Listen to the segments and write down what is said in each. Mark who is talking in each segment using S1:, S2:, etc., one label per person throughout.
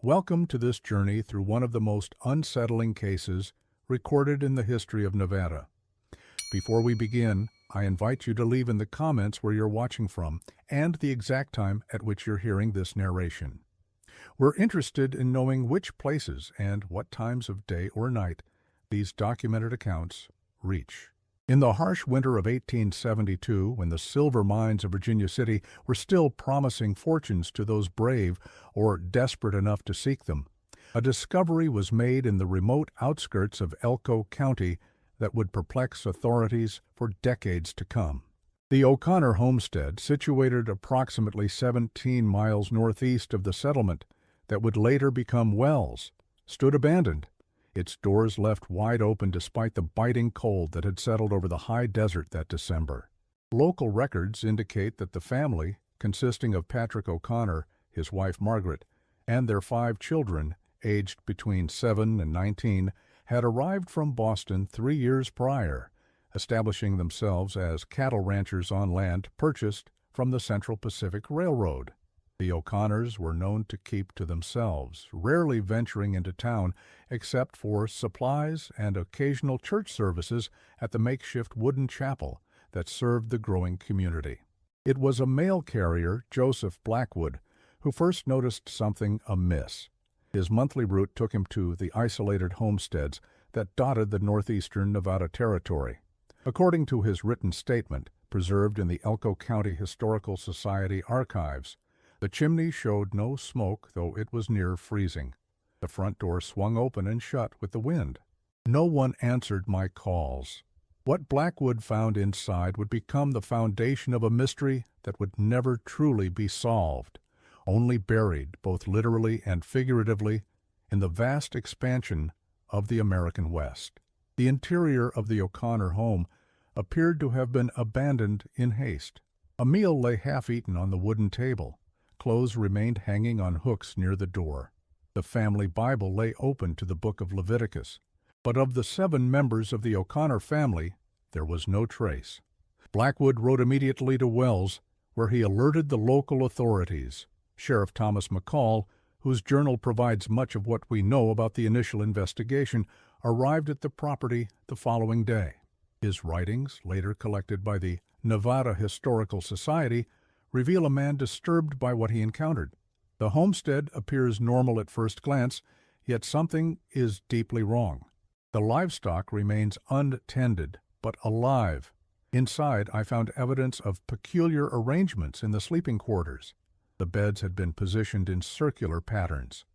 S1: Welcome to this journey through one of the most unsettling cases recorded in the history of Nevada. Before we begin, I invite you to leave in the comments where you're watching from and the exact time at which you're hearing this narration. We're interested in knowing which places and what times of day or night these documented accounts reach. In the harsh winter of 1872, when the silver mines of Virginia City were still promising fortunes to those brave or desperate enough to seek them, a discovery was made in the remote outskirts of Elko County that would perplex authorities for decades to come. The O'Connor homestead, situated approximately 17 miles northeast of the settlement that would later become Wells, stood abandoned, its doors left wide open despite the biting cold that had settled over the high desert that December. Local records indicate that the family, consisting of Patrick O'Connor, his wife Margaret, and their 5 children, aged between 7 and 19, had arrived from Boston 3 years prior, establishing themselves as cattle ranchers on land purchased from the Central Pacific Railroad. The O'Connors were known to keep to themselves, rarely venturing into town except for supplies and occasional church services at the makeshift wooden chapel that served the growing community. It was a mail carrier, Joseph Blackwood, who first noticed something amiss. His monthly route took him to the isolated homesteads that dotted the northeastern Nevada Territory. According to his written statement, preserved in the Elko County Historical Society archives, the chimney showed no smoke, though it was near freezing. The front door swung open and shut with the wind. No one answered my calls. What Blackwood found inside would become the foundation of a mystery that would never truly be solved, only buried, both literally and figuratively, in the vast expansion of the American West. The interior of the O'Connor home appeared to have been abandoned in haste. A meal lay half-eaten on the wooden table. Clothes remained hanging on hooks near the door. The family Bible lay open to the book of Leviticus. But of the 7 members of the O'Connor family, there was no trace. Blackwood wrote immediately to Wells, where he alerted the local authorities. Sheriff Thomas McCall, whose journal provides much of what we know about the initial investigation, arrived at the property the following day. His writings, later collected by the Nevada Historical Society, reveal a man disturbed by what he encountered. The homestead appears normal at first glance, yet something is deeply wrong. The livestock remains untended, but alive. Inside, I found evidence of peculiar arrangements in the sleeping quarters. The beds had been positioned in circular patterns.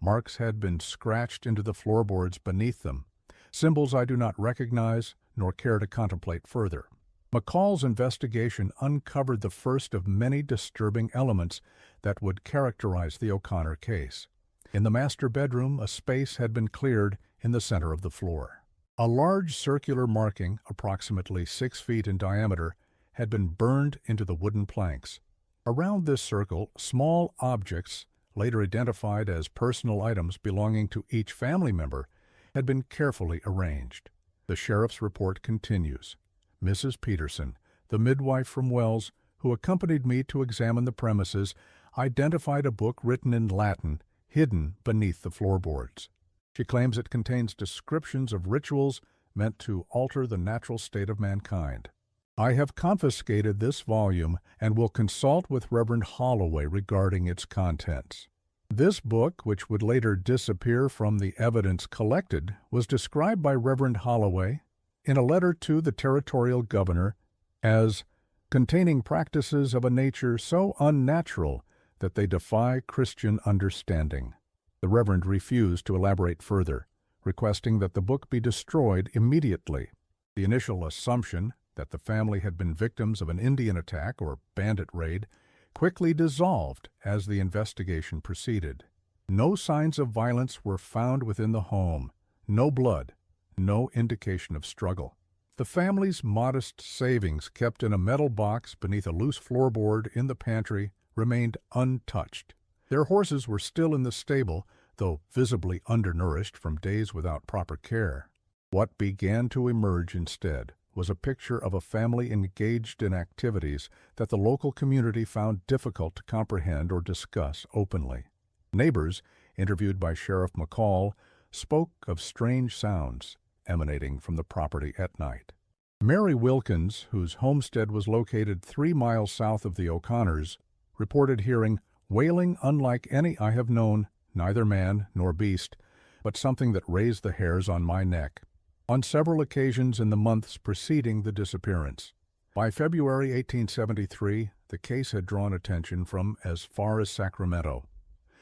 S1: Marks had been scratched into the floorboards beneath them, symbols I do not recognize nor care to contemplate further. McCall's investigation uncovered the first of many disturbing elements that would characterize the O'Connor case. In the master bedroom, a space had been cleared in the center of the floor. A large circular marking, approximately 6 feet in diameter, had been burned into the wooden planks. Around this circle, small objects, later identified as personal items belonging to each family member, had been carefully arranged. The sheriff's report continues. Mrs. Peterson, the midwife from Wells, who accompanied me to examine the premises, identified a book written in Latin, hidden beneath the floorboards. She claims it contains descriptions of rituals meant to alter the natural state of mankind. I have confiscated this volume and will consult with Reverend Holloway regarding its contents. This book, which would later disappear from the evidence collected, was described by Reverend Holloway in a letter to the territorial governor as containing practices of a nature so unnatural that they defy Christian understanding. The Reverend refused to elaborate further, requesting that the book be destroyed immediately. The initial assumption that the family had been victims of an Indian attack or bandit raid quickly dissolved as the investigation proceeded. No signs of violence were found within the home, no blood, no indication of struggle. The family's modest savings, kept in a metal box beneath a loose floorboard in the pantry, remained untouched. Their horses were still in the stable, though visibly undernourished from days without proper care. What began to emerge instead was a picture of a family engaged in activities that the local community found difficult to comprehend or discuss openly. Neighbors, interviewed by Sheriff McCall, spoke of strange sounds emanating from the property at night. Mary Wilkins, whose homestead was located 3 miles south of the O'Connors, reported hearing wailing unlike any I have known, neither man nor beast, but something that raised the hairs on my neck, on several occasions in the months preceding the disappearance. By February 1873, the case had drawn attention from as far as Sacramento.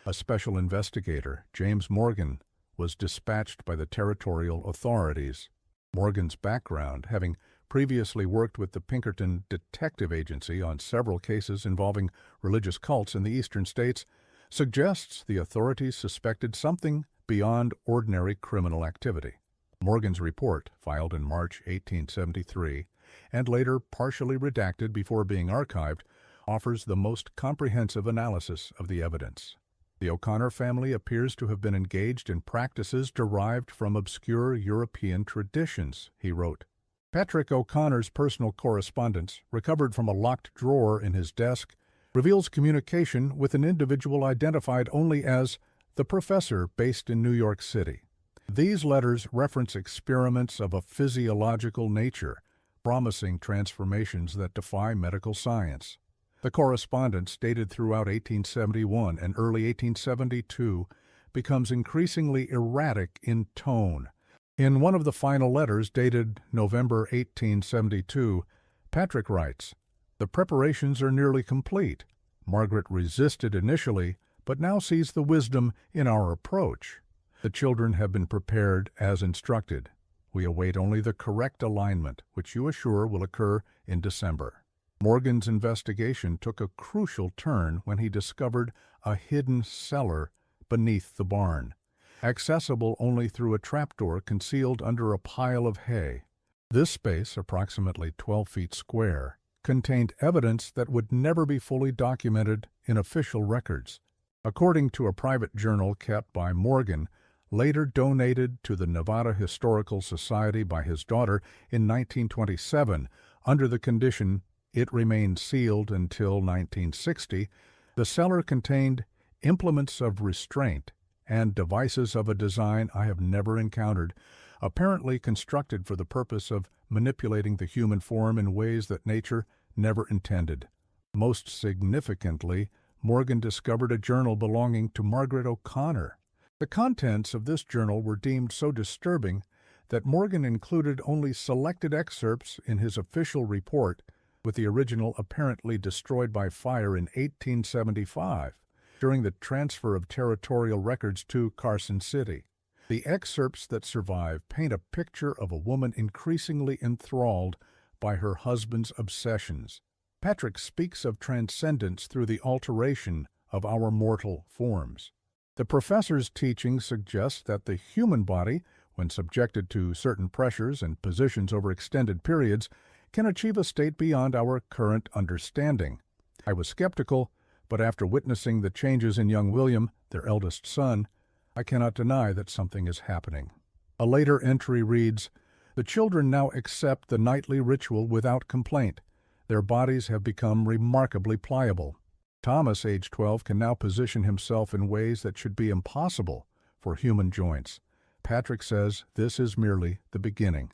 S1: A special investigator, James Morgan, was dispatched by the territorial authorities. Morgan's background, having previously worked with the Pinkerton Detective Agency on several cases involving religious cults in the eastern states, suggests the authorities suspected something beyond ordinary criminal activity. Morgan's report, filed in March 1873, and later partially redacted before being archived, offers the most comprehensive analysis of the evidence. The O'Connor family appears to have been engaged in practices derived from obscure European traditions, he wrote. Patrick O'Connor's personal correspondence, recovered from a locked drawer in his desk, reveals communication with an individual identified only as the professor based in New York City. These letters reference experiments of a physiological nature, promising transformations that defy medical science. The correspondence, dated throughout 1871 and early 1872, becomes increasingly erratic in tone. In one of the final letters, dated November 1872, Patrick writes, "The preparations are nearly complete. Margaret resisted initially, but now sees the wisdom in our approach. The children have been prepared as instructed. We await only the correct alignment, which you assure will occur in December." Morgan's investigation took a crucial turn when he discovered a hidden cellar beneath the barn, accessible only through a trapdoor concealed under a pile of hay. This space, approximately 12 feet square, contained evidence that would never be fully documented in official records. According to a private journal kept by Morgan, later donated to the Nevada Historical Society by his daughter in 1927, under the condition it remained sealed until 1960, the cellar contained implements of restraint and devices of a design I have never encountered, apparently constructed for the purpose of manipulating the human form in ways that nature never intended. Most significantly, Morgan discovered a journal belonging to Margaret O'Connor. The contents of this journal were deemed so disturbing that Morgan included only selected excerpts in his official report, with the original apparently destroyed by fire in 1875, during the transfer of territorial records to Carson City. The excerpts that survive paint a picture of a woman increasingly enthralled by her husband's obsessions. Patrick speaks of transcendence through the alteration of our mortal forms. The professor's teaching suggests that the human body, when subjected to certain pressures and positions over extended periods, can achieve a state beyond our current understanding. I was skeptical, but after witnessing the changes in young William, their eldest son, I cannot deny that something is happening. A later entry reads, "The children now accept the nightly ritual without complaint. Their bodies have become remarkably pliable. Thomas, age 12, can now position himself in ways that should be impossible for human joints. Patrick says this is merely the beginning."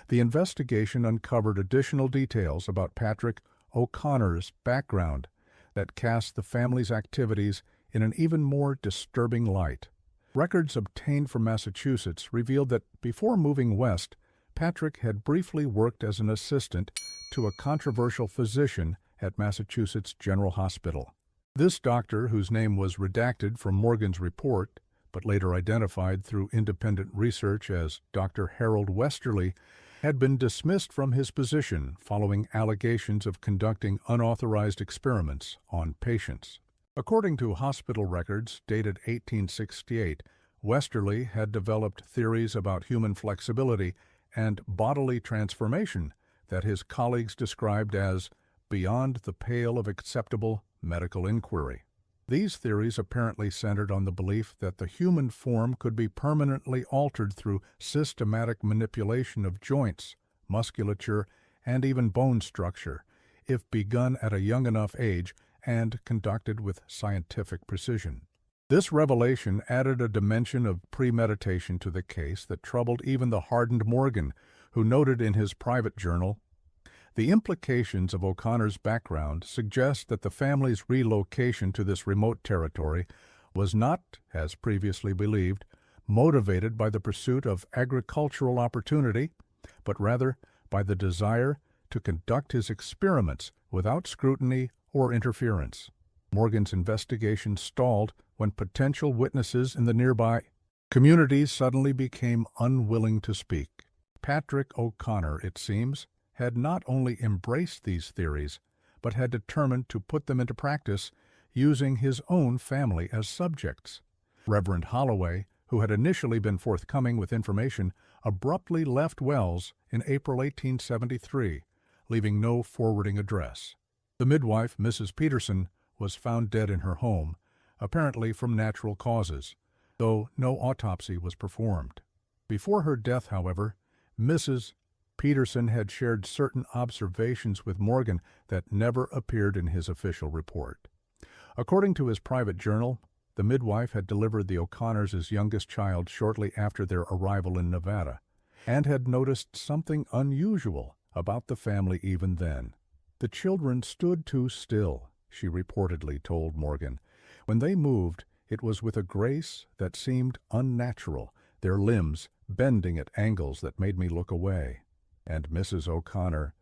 S1: The investigation uncovered additional details about Patrick O'Connor's background that cast the family's activities in an even more disturbing light. Records obtained from Massachusetts revealed that before moving west, Patrick had briefly worked as an assistant to a controversial physician at Massachusetts General Hospital. This doctor, whose name was redacted from Morgan's report, but later identified through independent research as Dr. Harold Westerly, had been dismissed from his position following allegations of conducting unauthorized experiments on patients. According to hospital records dated 1868, Westerly had developed theories about human flexibility and bodily transformation that his colleagues described as beyond the pale of acceptable medical inquiry. These theories apparently centered on the belief that the human form could be permanently altered through systematic manipulation of joints, musculature, and even bone structure, if begun at a young enough age and conducted with scientific precision. This revelation added a dimension of premeditation to the case that troubled even the hardened Morgan, who noted in his private journal, "The implications of O'Connor's background suggest that the family's relocation to this remote territory was not, as previously believed, motivated by the pursuit of agricultural opportunity, but rather by the desire to conduct his experiments without scrutiny or interference." Morgan's investigation stalled when potential witnesses in the nearby communities suddenly became unwilling to speak. Patrick O'Connor, it seems, had not only embraced these theories, but had determined to put them into practice using his own family as subjects. Reverend Holloway, who had initially been forthcoming with information, abruptly left Wells in April 1873, leaving no forwarding address. The midwife, Mrs. Peterson, was found dead in her home, apparently from natural causes, though no autopsy was performed. Before her death, however, Mrs. Peterson had shared certain observations with Morgan that never appeared in his official report. According to his private journal, the midwife had delivered the O'Connors' youngest child shortly after their arrival in Nevada, and had noticed something unusual about the family even then. "The children stood too still," she reportedly told Morgan. "When they moved, it was with a grace that seemed unnatural, their limbs bending at angles that made me look away." And Mrs. O'Connor,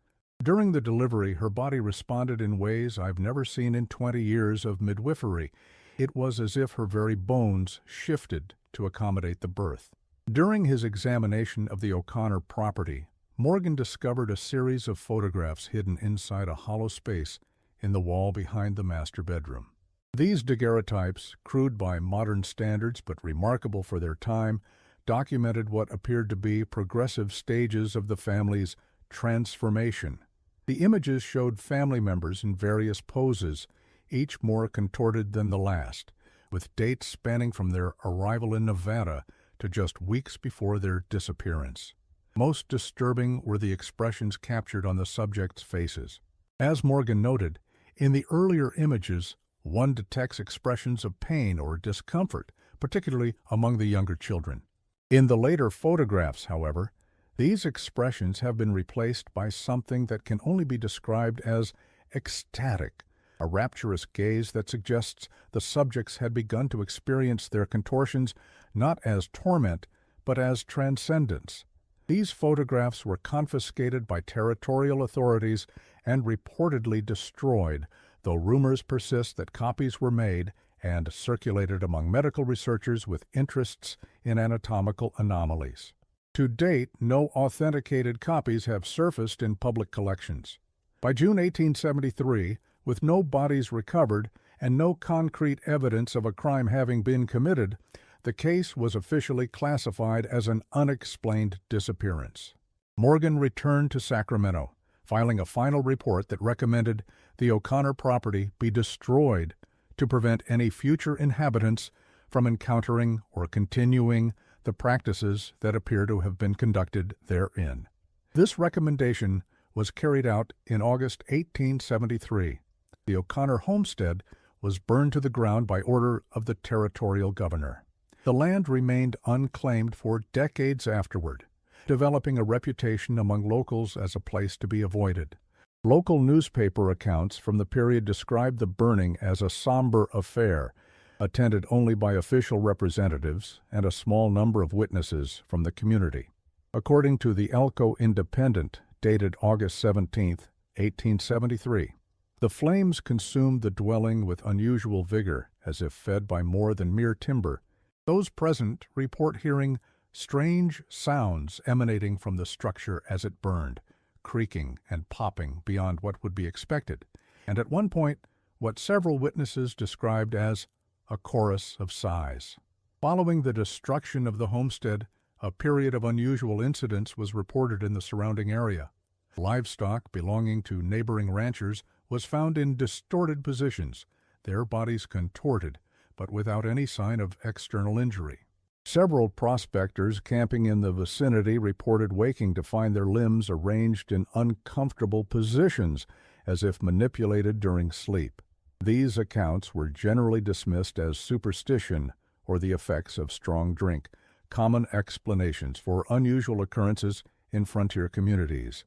S1: "During the delivery, her body responded in ways I've never seen in 20 years of midwifery. It was as if her very bones shifted to accommodate the birth." During his examination of the O'Connor property, Morgan discovered a series of photographs hidden inside a hollow space in the wall behind the master bedroom. These daguerreotypes, crude by modern standards but remarkable for their time, documented what appeared to be progressive stages of the family's transformation. The images showed family members in various poses, each more contorted than the last, with dates spanning from their arrival in Nevada to just weeks before their disappearance. Most disturbing were the expressions captured on the subjects' faces. As Morgan noted, in the earlier images, one detects expressions of pain or discomfort, particularly among the younger children. In the later photographs, however, these expressions have been replaced by something that can only be described as ecstatic, a rapturous gaze that suggests the subjects had begun to experience their contortions not as torment, but as transcendence. These photographs were confiscated by territorial authorities and reportedly destroyed, though rumors persist that copies were made and circulated among medical researchers with interests in anatomical anomalies. To date, no authenticated copies have surfaced in public collections. By June 1873, with no bodies recovered and no concrete evidence of a crime having been committed, the case was officially classified as an unexplained disappearance. Morgan returned to Sacramento, filing a final report that recommended the O'Connor property be destroyed to prevent any future inhabitants from encountering or continuing the practices that appear to have been conducted therein. This recommendation was carried out in August 1873. The O'Connor homestead was burned to the ground by order of the territorial governor. The land remained unclaimed for decades afterward, developing a reputation among locals as a place to be avoided. Local newspaper accounts from the period described the burning as a somber affair, attended only by official representatives and a small number of witnesses from the community. According to the Elko Independent, dated August 17, 1873, the flames consumed the dwelling with unusual vigor, as if fed by more than mere timber. Those present report hearing strange sounds emanating from the structure as it burned, creaking and popping beyond what would be expected, and at one point what several witnesses described as a chorus of sighs. Following the destruction of the homestead, a period of unusual incidents was reported in the surrounding area. Livestock belonging to neighboring ranchers was found in distorted positions, their bodies contorted, but without any sign of external injury. Several prospectors camping in the vicinity reported waking to find their limbs arranged in uncomfortable positions, as if manipulated during sleep. These accounts were generally dismissed as superstition or the effects of strong drink, common explanations for unusual occurrences in frontier communities.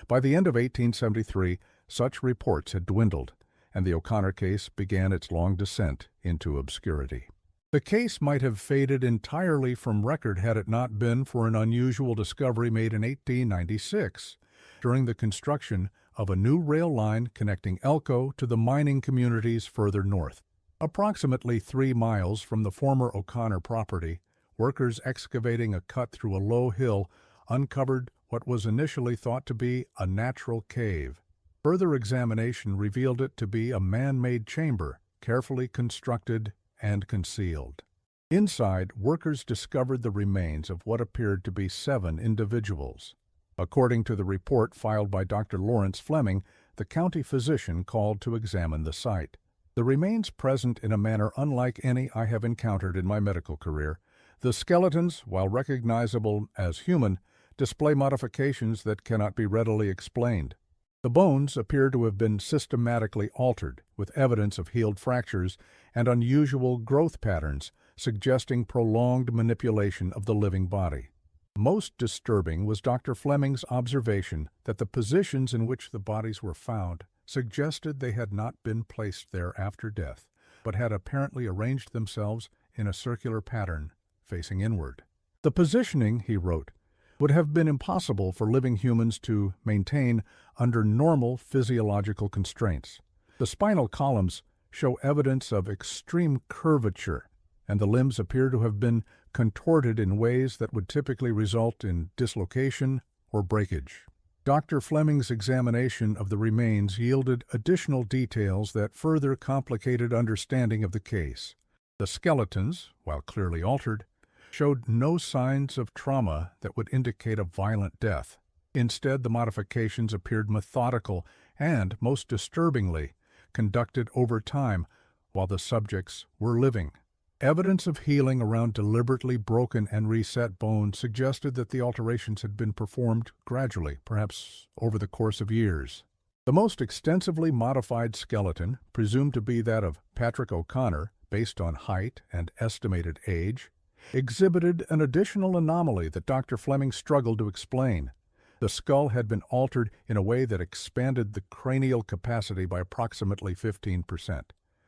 S1: By the end of 1873, such reports had dwindled, and the O'Connor case began its long descent into obscurity. The case might have faded entirely from record had it not been for an unusual discovery made in 1896 during the construction of a new rail line connecting Elko to the mining communities further north. Approximately 3 miles from the former O'Connor property, workers excavating a cut through a low hill uncovered what was initially thought to be a natural cave. Further examination revealed it to be a man-made chamber, carefully constructed and concealed. Inside, workers discovered the remains of what appeared to be 7 individuals. According to the report filed by Dr. Lawrence Fleming, the county physician called to examine the site. The remains present in a manner unlike any I have encountered in my medical career. The skeletons, while recognizable as human, display modifications that cannot be readily explained. The bones appear to have been systematically altered, with evidence of healed fractures and unusual growth patterns, suggesting prolonged manipulation of the living body. Most disturbing was Dr. Fleming's observation that the positions in which the bodies were found suggested they had not been placed there after death, but had apparently arranged themselves in a circular pattern, facing inward. The positioning, he wrote, would have been impossible for living humans to maintain under normal physiological constraints. The spinal columns show evidence of extreme curvature, and the limbs appear to have been contorted in ways that would typically result in dislocation or breakage. Dr. Fleming's examination of the remains yielded additional details that further complicated understanding of the case. The skeletons, while clearly altered, showed no signs of trauma that would indicate a violent death. Instead, the modifications appeared methodical and, most disturbingly, conducted over time while the subjects were living. Evidence of healing around deliberately broken and reset bones suggested that the alterations had been performed gradually, perhaps over the course of years. The most extensively modified skeleton, presumed to be that of Patrick O'Connor, based on height and estimated age, exhibited an additional anomaly that Dr. Fleming struggled to explain. The skull had been altered in a way that expanded the cranial capacity by approximately 15%,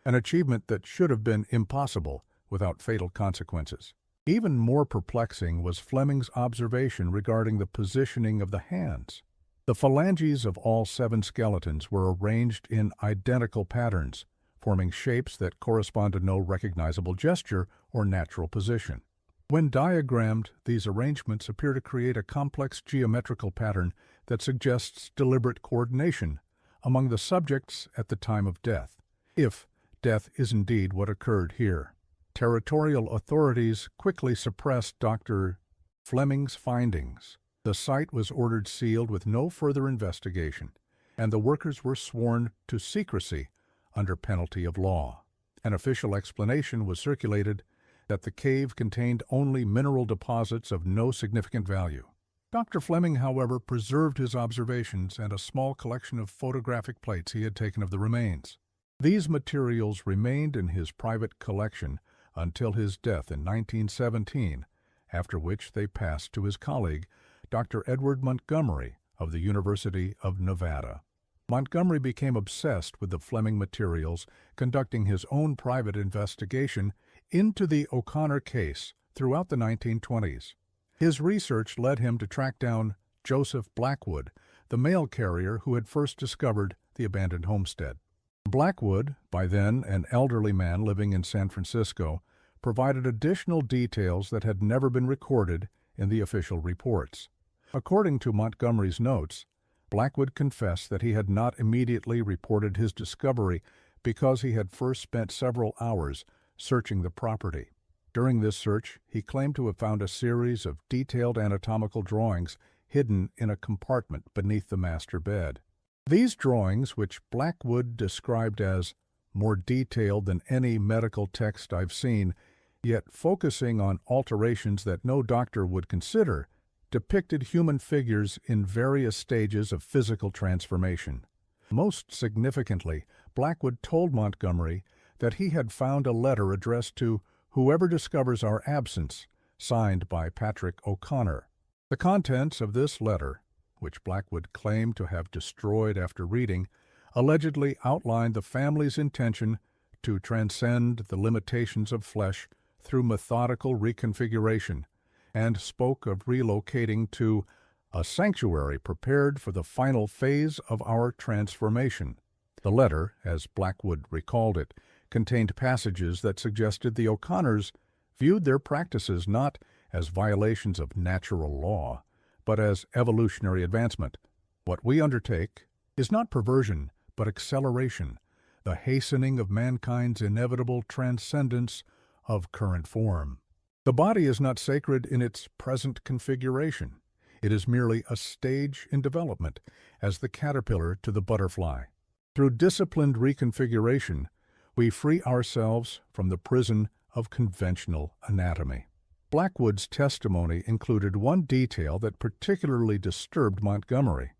S1: an achievement that should have been impossible without fatal consequences. Even more perplexing was Fleming's observation regarding the positioning of the hands. The phalanges of all 7 skeletons were arranged in identical patterns, forming shapes that correspond to no recognizable gesture or natural position. When diagrammed, these arrangements appear to create a complex geometrical pattern that suggests deliberate coordination among the subjects at the time of death, if death is indeed what occurred here. Territorial authorities quickly suppressed Dr. Fleming's findings. The site was ordered sealed with no further investigation, and the workers were sworn to secrecy under penalty of law. An official explanation was circulated that the cave contained only mineral deposits of no significant value. Dr. Fleming, however, preserved his observations and a small collection of photographic plates he had taken of the remains. These materials remained in his private collection until his death in 1917, after which they passed to his colleague, Dr. Edward Montgomery of the University of Nevada. Montgomery became obsessed with the Fleming materials, conducting his own private investigation into the O'Connor case throughout the 1920s. His research led him to track down Joseph Blackwood, the mail carrier who had first discovered the abandoned homestead. Blackwood, by then an elderly man living in San Francisco, provided additional details that had never been recorded in the official reports. According to Montgomery's notes, Blackwood confessed that he had not immediately reported his discovery because he had first spent several hours searching the property. During this search, he claimed to have found a series of detailed anatomical drawings hidden in a compartment beneath the master bed. These drawings, which Blackwood described as more detailed than any medical text I've seen, yet focusing on alterations that no doctor would consider, depicted human figures in various stages of physical transformation. Most significantly, Blackwood told Montgomery that he had found a letter addressed to "whoever discovers our absence," signed by Patrick O'Connor. The contents of this letter, which Blackwood claimed to have destroyed after reading, allegedly outlined the family's intention to transcend the limitations of flesh through methodical reconfiguration, and spoke of relocating to a sanctuary prepared for the final phase of our transformation. The letter, as Blackwood recalled it, contained passages that suggested the O'Connors viewed their practices not as violations of natural law, but as evolutionary advancement. What we undertake is not perversion, but acceleration, the hastening of mankind's inevitable transcendence of current form. The body is not sacred in its present configuration. It is merely a stage in development, as the caterpillar to the butterfly. Through disciplined reconfiguration, we free ourselves from the prison of conventional anatomy. Blackwood's testimony included one detail that particularly disturbed Montgomery.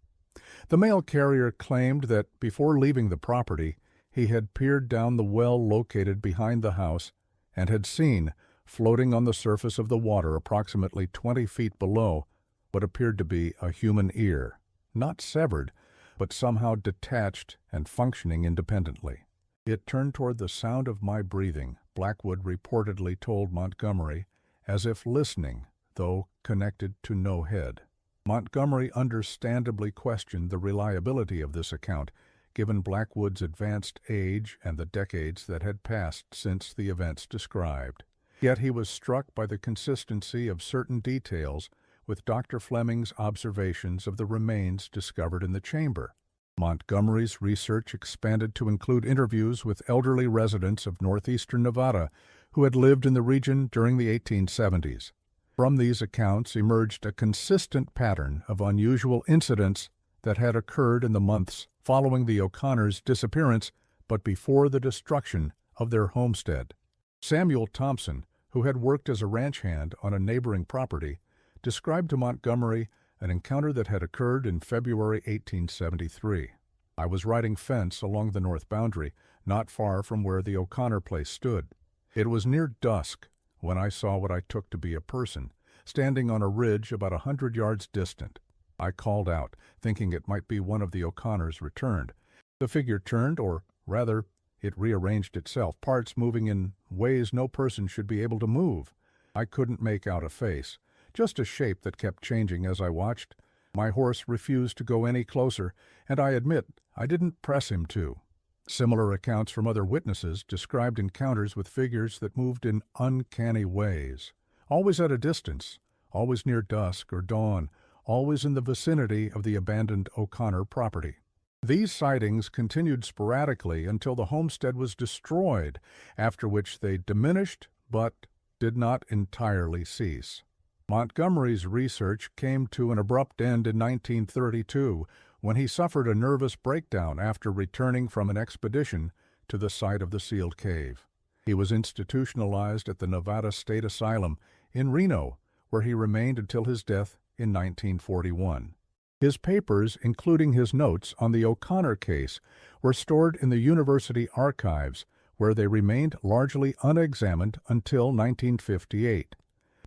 S1: The mail carrier claimed that before leaving the property, he had peered down the well located behind the house and had seen, floating on the surface of the water approximately 20 feet below, what appeared to be a human ear, not severed, but somehow detached and functioning independently. "It turned toward the sound of my breathing," Blackwood reportedly told Montgomery, as if listening, though connected to no head. Montgomery understandably questioned the reliability of this account, given Blackwood's advanced age and the decades that had passed since the events described. Yet he was struck by the consistency of certain details with Dr. Fleming's observations of the remains discovered in the chamber. Montgomery's research expanded to include interviews with elderly residents of northeastern Nevada who had lived in the region during the 1870s. From these accounts emerged a consistent pattern of unusual incidents that had occurred in the months following the O'Connors' disappearance, but before the destruction of their homestead. Samuel Thompson, who had worked as a ranch hand on a neighboring property, described to Montgomery an encounter that had occurred in February 1873. "I was riding fence along the north boundary, not far from where the O'Connor place stood. It was near dusk when I saw what I took to be a person, standing on a ridge about 100 yards distant. I called out, thinking it might be one of the O'Connors returned. The figure turned, or rather, it rearranged itself, parts moving in ways no person should be able to move. I couldn't make out a face, just a shape that kept changing as I watched. My horse refused to go any closer, and I admit I didn't press him to." Similar accounts from other witnesses described encounters with figures that moved in uncanny ways, always at a distance, always near dusk or dawn, always in the vicinity of the abandoned O'Connor property. These sightings continued sporadically until the homestead was destroyed, after which they diminished but did not entirely cease. Montgomery's research came to an abrupt end in 1932 when he suffered a nervous breakdown after returning from an expedition to the site of the sealed cave. He was institutionalized at the Nevada State Asylum in Reno, where he remained until his death in 1941. His papers, including his notes on the O'Connor case, were stored in the university archives, where they remained largely unexamined until 1958.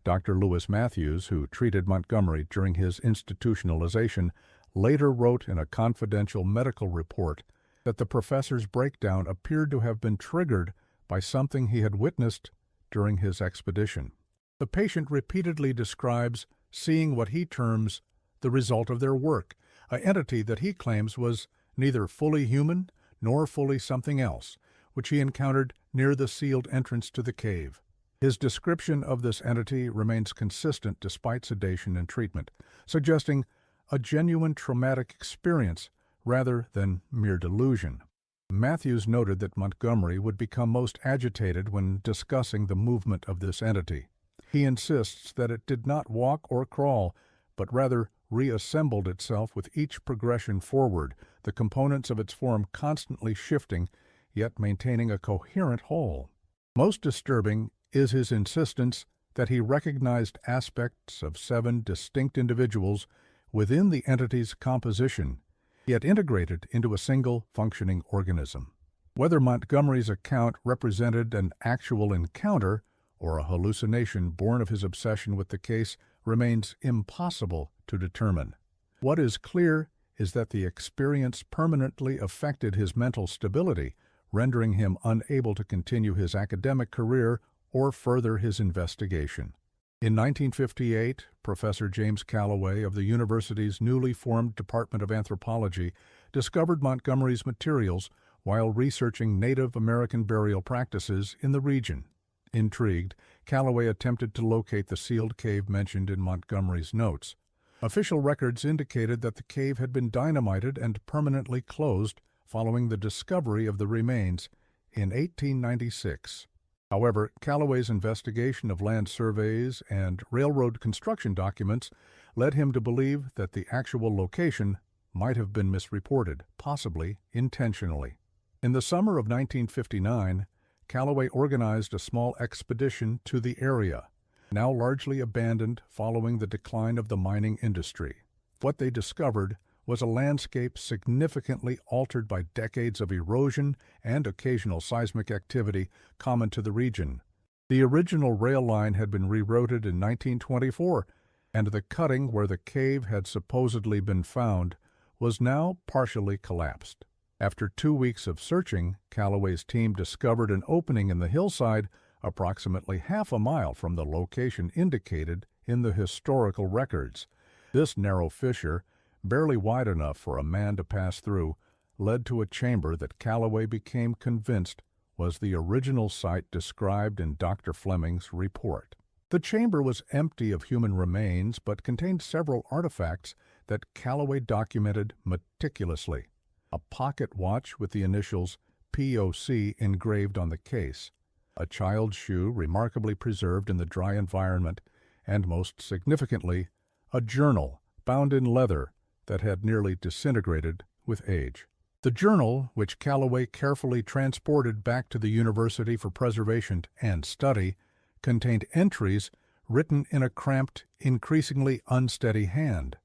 S1: Dr. Lewis Matthews, who treated Montgomery during his institutionalization, later wrote in a confidential medical report that the professor's breakdown appeared to have been triggered by something he had witnessed during his expedition. The patient repeatedly describes seeing what he terms the result of their work, an entity that he claims was neither fully human nor fully something else, which he encountered near the sealed entrance to the cave. His description of this entity remains consistent despite sedation and treatment, suggesting a genuine traumatic experience rather than mere delusion. Matthews noted that Montgomery would become most agitated when discussing the movement of this entity. He insists that it did not walk or crawl, but rather reassembled itself with each progression forward, the components of its form constantly shifting, yet maintaining a coherent whole. Most disturbing is his insistence that he recognized aspects of 7 distinct individuals within the entity's composition, yet integrated into a single functioning organism. Whether Montgomery's account represented an actual encounter or a hallucination born of his obsession with the case remains impossible to determine. What is clear is that the experience permanently affected his mental stability, rendering him unable to continue his academic career or further his investigation. In 1958, Professor James Callaway of the university's newly formed Department of Anthropology discovered Montgomery's materials while researching Native American burial practices in the region. Intrigued, Callaway attempted to locate the sealed cave mentioned in Montgomery's notes. Official records indicated that the cave had been dynamited and permanently closed following the discovery of the remains in 1896. However, Callaway's investigation of land surveys and railroad construction documents led him to believe that the actual location might have been misreported, possibly intentionally. In the summer of 1959, Callaway organized a small expedition to the area, now largely abandoned following the decline of the mining industry. What they discovered was a landscape significantly altered by decades of erosion and occasional seismic activity common to the region. The original rail line had been rerouted in 1924, and the cutting where the cave had supposedly been found was now partially collapsed. After 2 weeks of searching, Callaway's team discovered an opening in the hillside approximately half a mile from the location indicated in the historical records. This narrow fissure, barely wide enough for a man to pass through, led to a chamber that Callaway became convinced was the original site described in Dr. Fleming's report. The chamber was empty of human remains but contained several artifacts that Callaway documented meticulously. A pocket watch with the initials POC engraved on the case, a child's shoe remarkably preserved in the dry environment, and most significantly, a journal bound in leather that had nearly disintegrated with age. The journal, which Callaway carefully transported back to the university for preservation and study, contained entries written in a cramped, increasingly unsteady hand.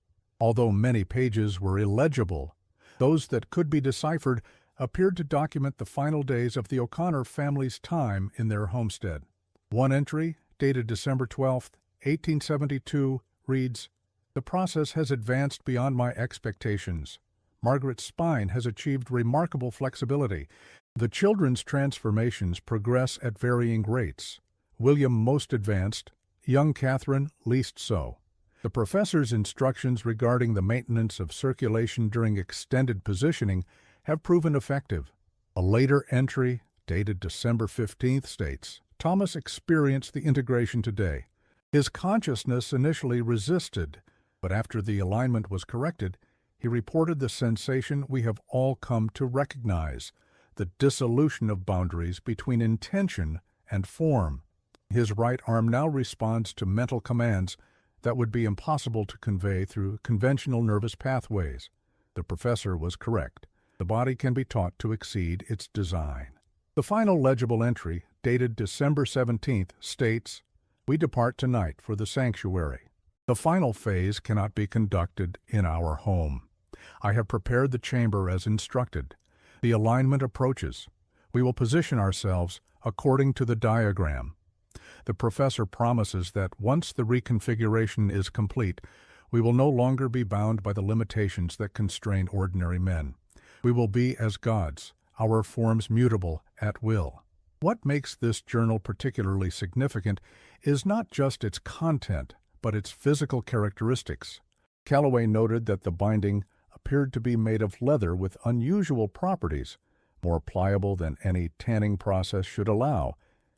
S1: Although many pages were illegible, those that could be deciphered appeared to document the final days of the O'Connor family's time in their homestead. One entry, dated December 12, 1872, reads, "The process has advanced beyond my expectations. Margaret's spine has achieved remarkable flexibility. The children's transformations progress at varying rates. William most advanced, young Catherine least so. The professor's instructions regarding the maintenance of circulation during extended positioning have proven effective." A later entry, dated December 15th, states, "Thomas experienced the integration today. His consciousness initially resisted, but after the alignment was corrected, he reported the sensation we have all come to recognize, the dissolution of boundaries between intention and form. His right arm now responds to mental commands that would be impossible to convey through conventional nervous pathways." The professor was correct. The body can be taught to exceed its design. The final legible entry, dated December 17th, states, "We depart tonight for the sanctuary. The final phase cannot be conducted in our home. I have prepared the chamber as instructed. The alignment approaches. We will position ourselves according to the diagram. The professor promises that once the reconfiguration is complete, we will no longer be bound by the limitations that constrain ordinary men. We will be as gods, our forms mutable at will." What makes this journal particularly significant is not just its content, but its physical characteristics. Callaway noted that the binding appeared to be made of leather with unusual properties, more pliable than any tanning process should allow,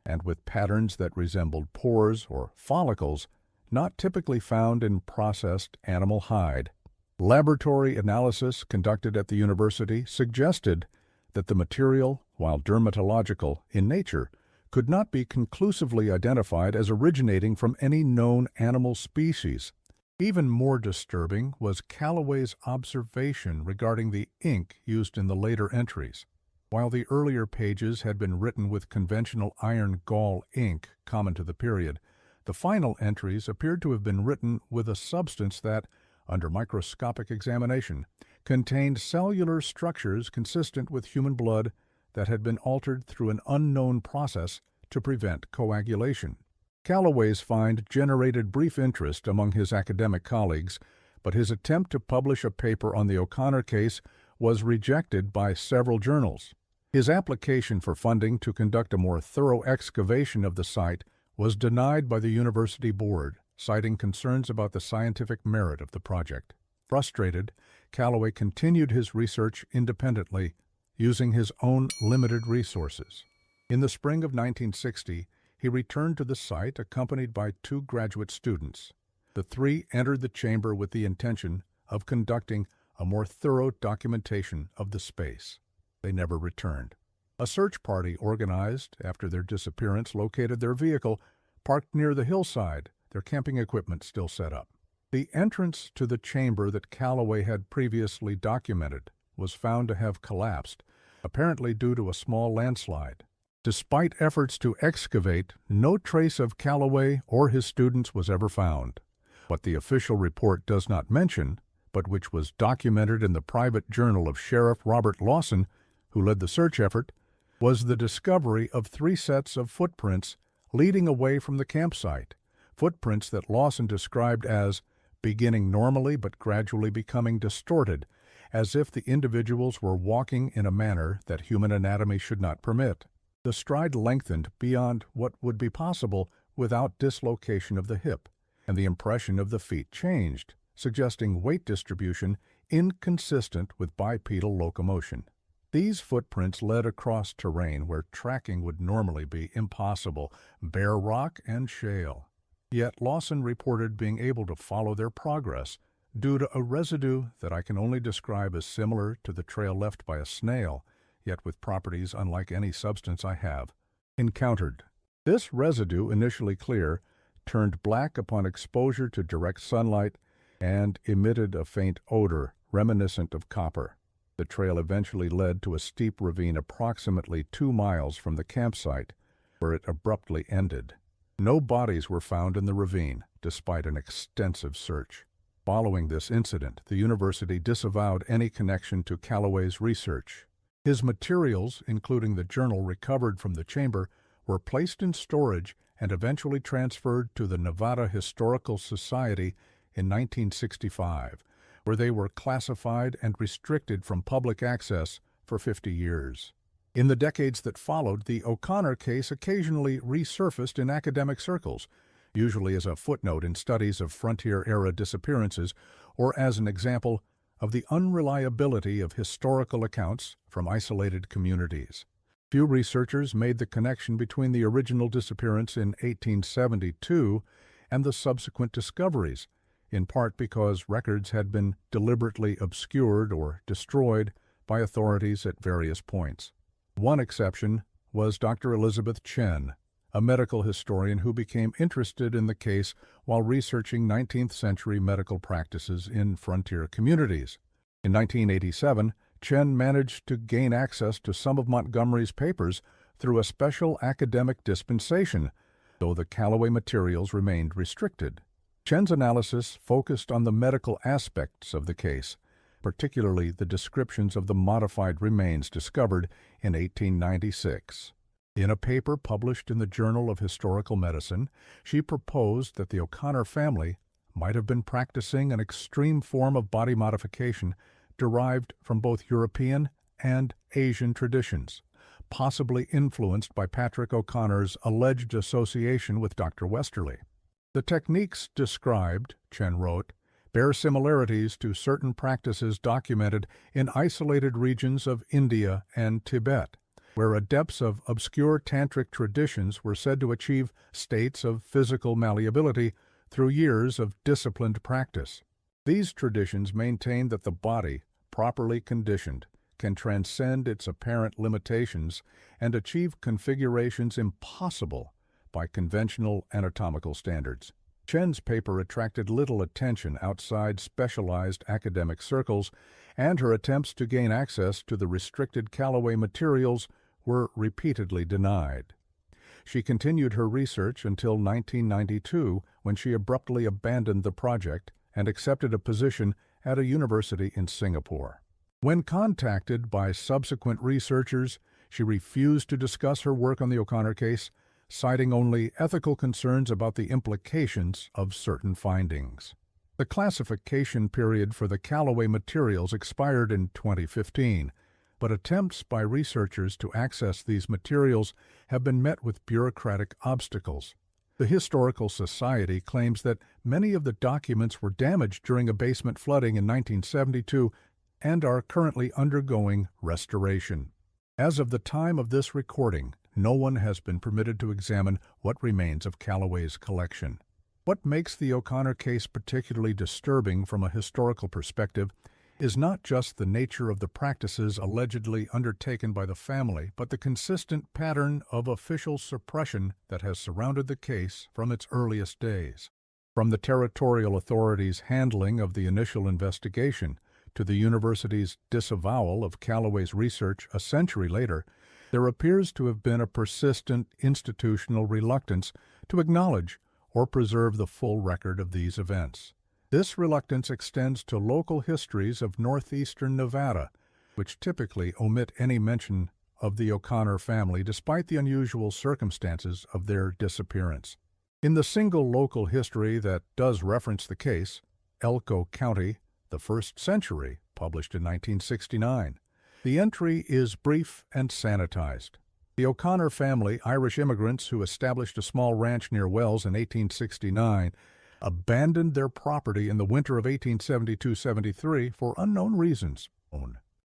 S1: and with patterns that resembled pores or follicles not typically found in processed animal hide. Laboratory analysis conducted at the university suggested that the material, while dermatological in nature, could not be conclusively identified as originating from any known animal species. Even more disturbing was Callaway's observation regarding the ink used in the later entries. While the earlier pages had been written with conventional iron gall ink common to the period, the final entries appeared to have been written with a substance that, under microscopic examination, contained cellular structures consistent with human blood that had been altered through an unknown process to prevent coagulation. Calloway's find generated brief interest among his academic colleagues, but his attempt to publish a paper on the O'Connor case was rejected by several journals. His application for funding to conduct a more thorough excavation of the site was denied by the university board, citing concerns about the scientific merit of the project. Frustrated, Calloway continued his research independently, using his own limited resources. In the spring of 1960, he returned to the site accompanied by 2 graduate students. The 3 entered the chamber with the intention of conducting a more thorough documentation of the space. They never returned. A search party organized after their disappearance located their vehicle parked near the hillside, their camping equipment still set up. The entrance to the chamber that Calloway had previously documented was found to have collapsed, apparently due to a small landslide. Despite efforts to excavate, no trace of Calloway or his students was ever found. What the official report does not mention, but which was documented in the private journal of Sheriff Robert Lawson, who led the search effort, was the discovery of 3 sets of footprints leading away from the campsite, footprints that Lawson described as beginning normally but gradually becoming distorted, as if the individuals were walking in a manner that human anatomy should not permit. The stride lengthened beyond what would be possible without dislocation of the hip, and the impression of the feet changed, suggesting weight distribution inconsistent with bipedal locomotion. These footprints led across terrain where tracking would normally be impossible, bare rock and shale. Yet Lawson reported being able to follow their progress due to a residue that I can only describe as similar to the trail left by a snail, yet with properties unlike any substance I have encountered. This residue, initially clear, turned black upon exposure to direct sunlight and emitted a faint odor reminiscent of copper. The trail eventually led to a steep ravine approximately 2 miles from the campsite, where it abruptly ended. No bodies were found in the ravine, despite an extensive search. Following this incident, the university disavowed any connection to Calloway's research. His materials, including the journal recovered from the chamber, were placed in storage and eventually transferred to the Nevada Historical Society in 1965, where they were classified and restricted from public access for 50 years. In the decades that followed, the O'Connor case occasionally resurfaced in academic circles, usually as a footnote in studies of frontier-era disappearances or as an example of the unreliability of historical accounts from isolated communities. Few researchers made the connection between the original disappearance in 1872 and the subsequent discoveries, in part because records had been deliberately obscured or destroyed by authorities at various points. One exception was Dr. Elizabeth Chen, a medical historian who became interested in the case while researching 19th-century medical practices in frontier communities. In 1987, Chen managed to gain access to some of Montgomery's papers through a special academic dispensation, though the Calloway materials remained restricted. Chen's analysis focused on the medical aspects of the case, particularly the descriptions of the modified remains discovered in 1896. In a paper published in the Journal of Historical Medicine, she proposed that the O'Connor family might have been practicing an extreme form of body modification derived from both European and Asian traditions, possibly influenced by Patrick O'Connor's alleged association with Dr. Westerly. The techniques described, Chen wrote, bear similarities to certain practices documented in isolated regions of India and Tibet, where adepts of obscure tantric traditions were said to achieve states of physical malleability through years of disciplined practice. These traditions maintain that the body, properly conditioned, can transcend its apparent limitations and achieve configurations impossible by conventional anatomical standards. Chen's paper attracted little attention outside specialized academic circles, and her attempts to gain access to the restricted Calloway materials were repeatedly denied. She continued her research until 1992, when she abruptly abandoned the project and accepted a position at a university in Singapore. When contacted by subsequent researchers, She refused to discuss her work on the O'Connor case, citing only ethical concerns about the implications of certain findings. The classification period for the Callaway materials expired in 2015, but attempts by researchers to access these materials have been met with bureaucratic obstacles. The Historical Society claims that many of the documents were damaged during a basement flooding in 1972 and are currently undergoing restoration. As of the time of this recording, no one has been permitted to examine what remains of Callaway's collection. What makes the O'Connor case particularly disturbing from a historical perspective is not just the nature of the practices allegedly undertaken by the family, but the consistent pattern of official suppression that has surrounded the case from its earliest days. From the territorial authorities' handling of the initial investigation to the university's disavowal of Callaway's research a century later, there appears to have been a persistent institutional reluctance to acknowledge or preserve the full record of these events. This reluctance extends to local histories of northeastern Nevada, which typically omit any mention of the O'Connor family despite the unusual circumstances of their disappearance. In the single local history that does reference the case, Elko County, the First Century, published in 1969, the entry is brief and sanitized. The O'Connor family, Irish immigrants who established a small ranch near Wells in 1869, abandoned their property in the winter of 1872-73 for unknown reasons.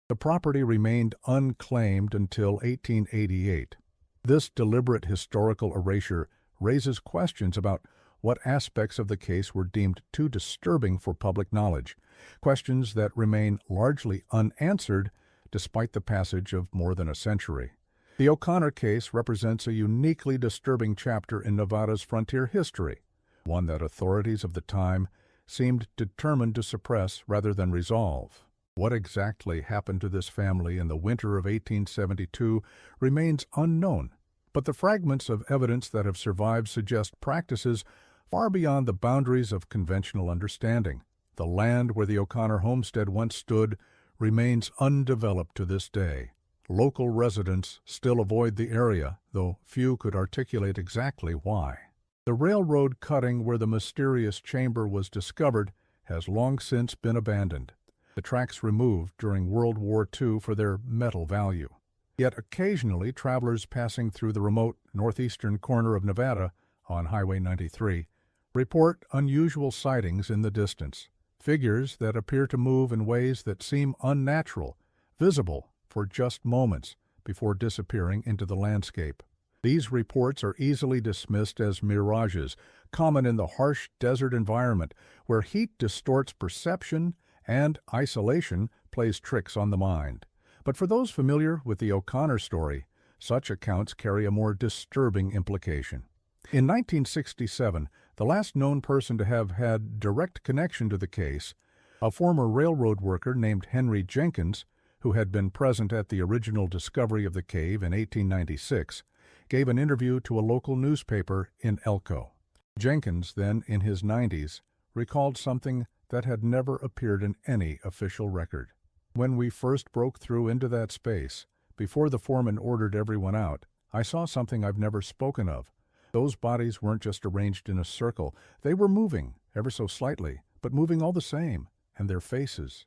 S1: The property remained unclaimed until 1888. This deliberate historical erasure raises questions about what aspects of the case were deemed too disturbing for public knowledge, questions that remain largely unanswered despite the passage of more than a century. The O'Connor case represents a uniquely disturbing chapter in Nevada's frontier history, one that authorities of the time seemed determined to suppress rather than resolve. What exactly happened to this family in the winter of 1872 remains unknown, but the fragments of evidence that have survived suggest practices far beyond the boundaries of conventional understanding. The land where the O'Connor homestead once stood remains undeveloped to this day. Local residents still avoid the area, though few could articulate exactly why. The railroad cutting where the mysterious chamber was discovered has long since been abandoned, the tracks removed during World War II for their metal value. Yet occasionally travelers passing through the remote northeastern corner of Nevada on Highway 93 report unusual sightings in the distance, figures that appear to move in ways that seem unnatural, visible for just moments before disappearing into the landscape. These reports are easily dismissed as mirages, common in the harsh desert environment where heat distorts perception and isolation plays tricks on the mind. But for those familiar with the O'Connor story, such accounts carry a more disturbing implication. In 1967, the last known person to have had direct connection to the case, a former railroad worker named Henry Jenkins, who had been present at the original discovery of the cave in 1896, gave an interview to a local newspaper in Elko. Jenkins, then in his 90s, recalled something that had never appeared in any official record. When we first broke through into that space, before the foreman ordered everyone out, I saw something I've never spoken of. Those bodies weren't just arranged in a circle. They were moving, ever so slightly, but moving all the same, and their faces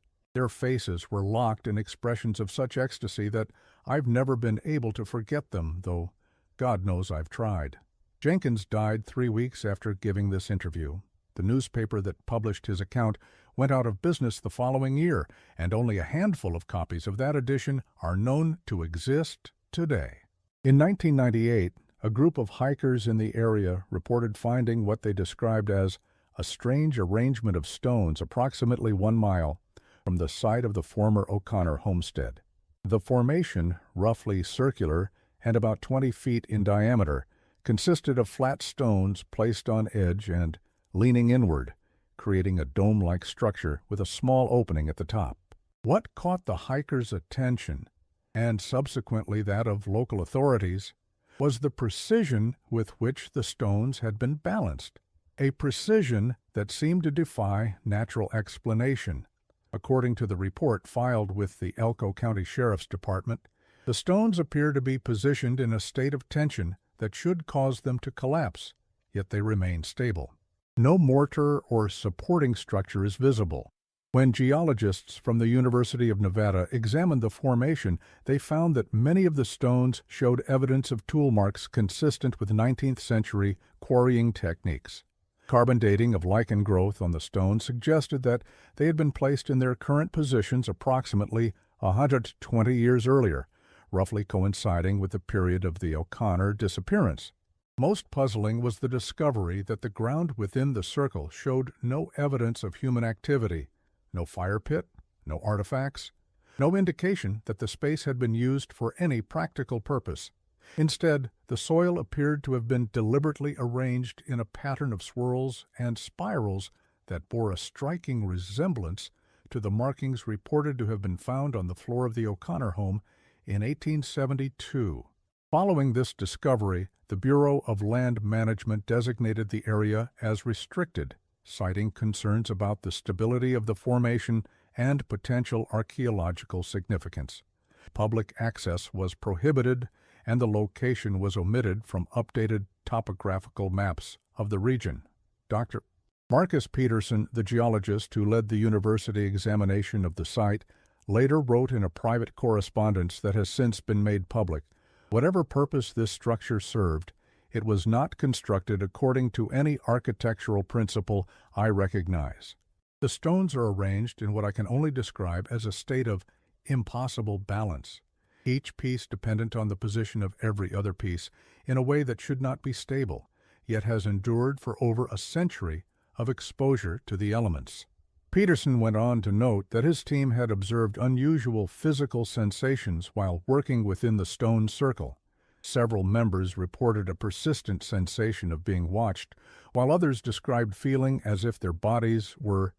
S1: were locked in expressions of such ecstasy that I've never been able to forget them, though God knows I've tried. Jenkins died 3 weeks after giving this interview. The newspaper that published his account went out of business the following year, and only a handful of copies of that edition are known to exist today. In 1998, a group of hikers in the area reported finding what they described as a strange arrangement of stones approximately 1 mile from the site of the former O'Connor homestead. The formation, roughly circular and about 20 feet in diameter, consisted of flat stones placed on edge and leaning inward, creating a dome-like structure with a small opening at the top. What caught the hikers' attention, and subsequently that of local authorities, was the precision with which the stones had been balanced, a precision that seemed to defy natural explanation. According to the report filed with the Elko County Sheriff's Department, The stones appear to be positioned in a state of tension that should cause them to collapse, yet they remain stable. No mortar or supporting structure is visible. When geologists from the University of Nevada examined the formation, they found that many of the stones showed evidence of tool marks consistent with 19th century quarrying techniques. Carbon dating of lichen growth on the stones suggested that they had been placed in their current positions approximately 120 years earlier, roughly coinciding with the period of the O'Connor disappearance. Most puzzling was the discovery that the ground within the circle showed no evidence of human activity, no fire pit, no artifacts, no indication that the space had been used for any practical purpose. Instead, the soil appeared to have been deliberately arranged in a pattern of swirls and spirals that bore a striking resemblance to the markings reported to have been found on the floor of the O'Connor home in 1872. Following this discovery, the Bureau of Land Management designated the area as restricted, citing concerns about the stability of the formation and potential archaeological significance. Public access was prohibited, and the location was omitted from updated topographical maps of the region. Dr. Marcus Peterson, the geologist who led the university examination of the site, later wrote in a private correspondence that has since been made public, "Whatever purpose this structure served, it was not constructed according to any architectural principle I recognize. The stones are arranged in what I can only describe as a state of impossible balance, each piece dependent on the position of every other piece in a way that should not be stable, yet has endured for over a century of exposure to the elements." Peterson went on to note that his team had observed unusual physical sensations while working within the stone circle. Several members reported a persistent sensation of being watched, while others described feeling as if their bodies were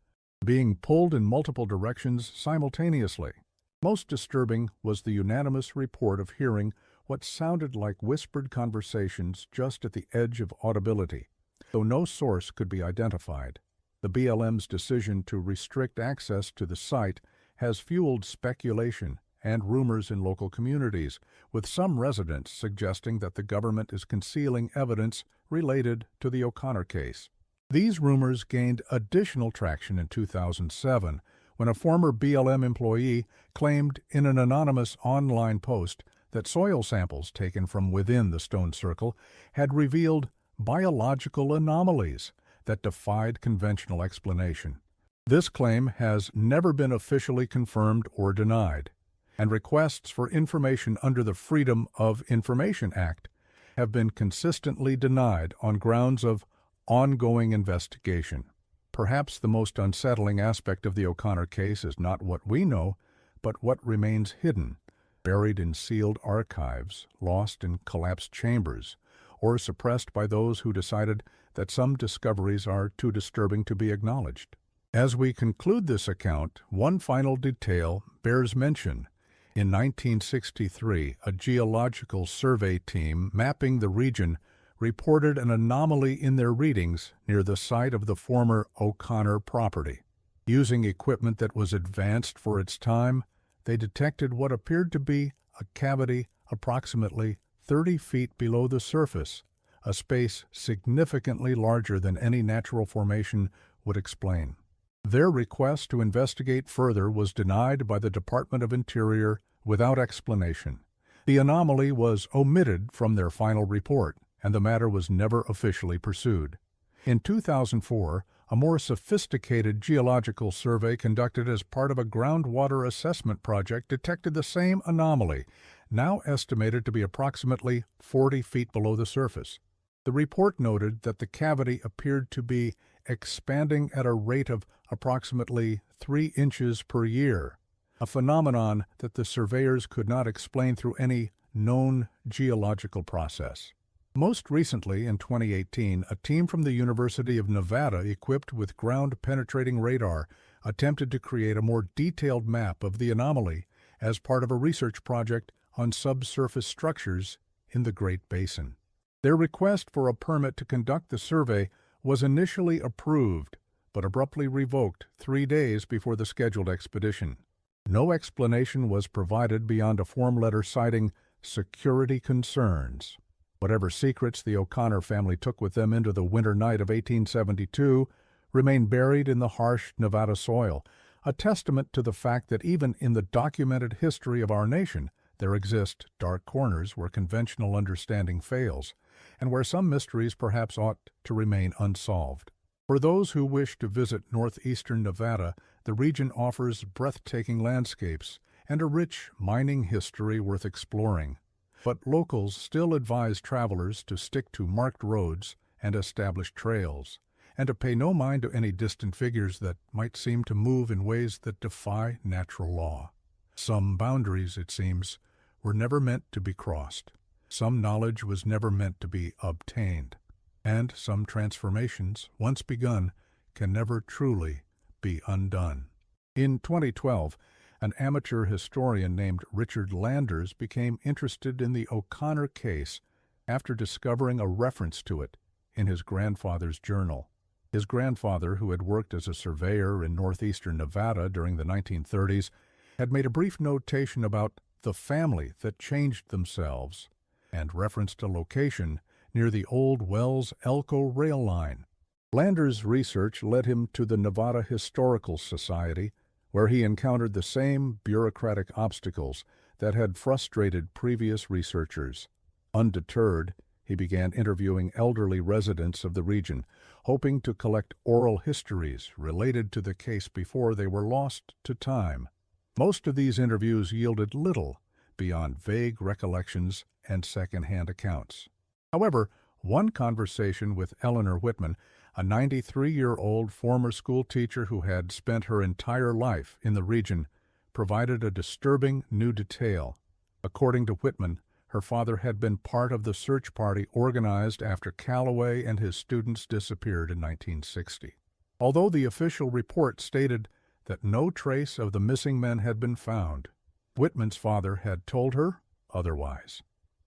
S1: being pulled in multiple directions simultaneously. Most disturbing was the unanimous report of hearing what sounded like whispered conversations just at the edge of audibility, though no source could be identified. The BLM's decision to restrict access to the site has fueled speculation and rumors in local communities, with some residents suggesting that the government is concealing evidence related to the O'Connor case. These rumors gained additional traction in 2007 when a former BLM employee claimed in an anonymous online post that soil samples taken from within the stone circle had revealed biological anomalies that defied conventional explanation. This claim has never been officially confirmed or denied, and requests for information under the Freedom of Information Act have been consistently denied on grounds of ongoing investigation. Perhaps the most unsettling aspect of the O'Connor case is not what we know, but what remains hidden, buried in sealed archives, lost in collapsed chambers, or suppressed by those who decided that some discoveries are too disturbing to be acknowledged. As we conclude this account, one final detail bears mention. In 1963, a geological survey team mapping the region reported an anomaly in their readings near the site of the former O'Connor property. Using equipment that was advanced for its time, they detected what appeared to be a cavity approximately 30 feet below the surface, a space significantly larger than any natural formation would explain. Their request to investigate further was denied by the Department of Interior without explanation. The anomaly was omitted from their final report, and the matter was never officially pursued. In 2004, a more sophisticated geological survey conducted as part of a groundwater assessment project detected the same anomaly, now estimated to be approximately 40 feet below the surface. The report noted that the cavity appeared to be expanding at a rate of approximately 3 inches per year, a phenomenon that the surveyors could not explain through any known geological process. Most recently, in 2018, a team from the University of Nevada equipped with ground-penetrating radar attempted to create a more detailed map of the anomaly as part of a research project on subsurface structures in the Great Basin. Their request for a permit to conduct the survey was initially approved, but abruptly revoked 3 days before the scheduled expedition. No explanation was provided beyond a form letter citing security concerns. Whatever secrets the O'Connor family took with them into the winter night of 1872 remain buried in the harsh Nevada soil, a testament to the fact that even in the documented history of our nation, there exist dark corners where conventional understanding fails, and where some mysteries perhaps ought to remain unsolved. For those who wish to visit northeastern Nevada, the region offers breathtaking landscapes and a rich mining history worth exploring. But locals still advise travelers to stick to marked roads and established trails, and to pay no mind to any distant figures that might seem to move in ways that defy natural law. Some boundaries, it seems, were never meant to be crossed. Some knowledge was never meant to be obtained. And some transformations, once begun, can never truly be undone. In 2012, an amateur historian named Richard Landers became interested in the O'Connor case after discovering a reference to it in his grandfather's journal. His grandfather, who had worked as a surveyor in northeastern Nevada during the 1930s, had made a brief notation about the family that changed themselves and referenced a location near the old Wells-Elko rail line. Landers' research led him to the Nevada Historical Society, where he encountered the same bureaucratic obstacles that had frustrated previous researchers. Undeterred, he began interviewing elderly residents of the region, hoping to collect oral histories related to the case before they were lost to time. Most of these interviews yielded little beyond vague recollections and second-hand accounts. However, one conversation with Eleanor Whitman, a 93-year-old former school teacher who had spent her entire life in the region, provided a disturbing new detail. According to Whitman, her father had been part of the search party organized after Calloway and his students disappeared in 1960. Although the official report stated that no trace of the missing men had been found, Whitman's father had told her otherwise.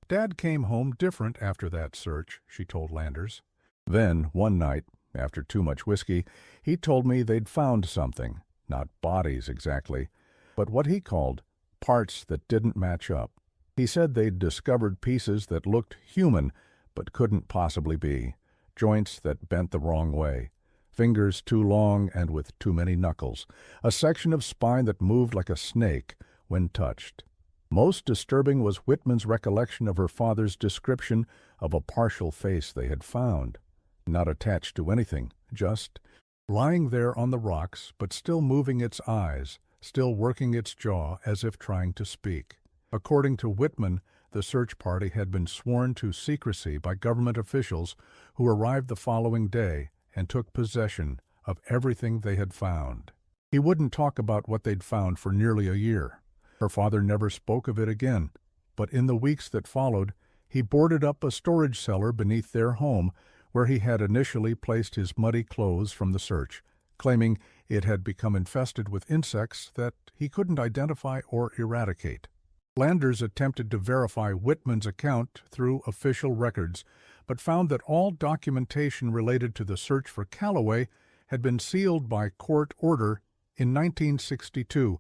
S1: Dad came home different after that search, she told Landers. Then, one night, after too much whiskey, he told me they'd found something, not bodies exactly, but what he called parts that didn't match up. He said they'd discovered pieces that looked human but couldn't possibly be, joints that bent the wrong way, fingers too long and with too many knuckles, a section of spine that moved like a snake when touched. Most disturbing was Whitman's recollection of her father's description of a partial face they had found, not attached to anything, just lying there on the rocks, but still moving its eyes, still working its jaw as if trying to speak. According to Whitman, the search party had been sworn to secrecy by government officials who arrived the following day and took possession of everything they had found. He wouldn't talk about what they'd found for nearly a year. Her father never spoke of it again, but in the weeks that followed, he boarded up a storage cellar beneath their home where he had initially placed his muddy clothes from the search, claiming it had become infested with insects that he couldn't identify or eradicate. Landers attempted to verify Whitman's account through official records, but found that all documentation related to the search for Calloway had been sealed by court order in 1962,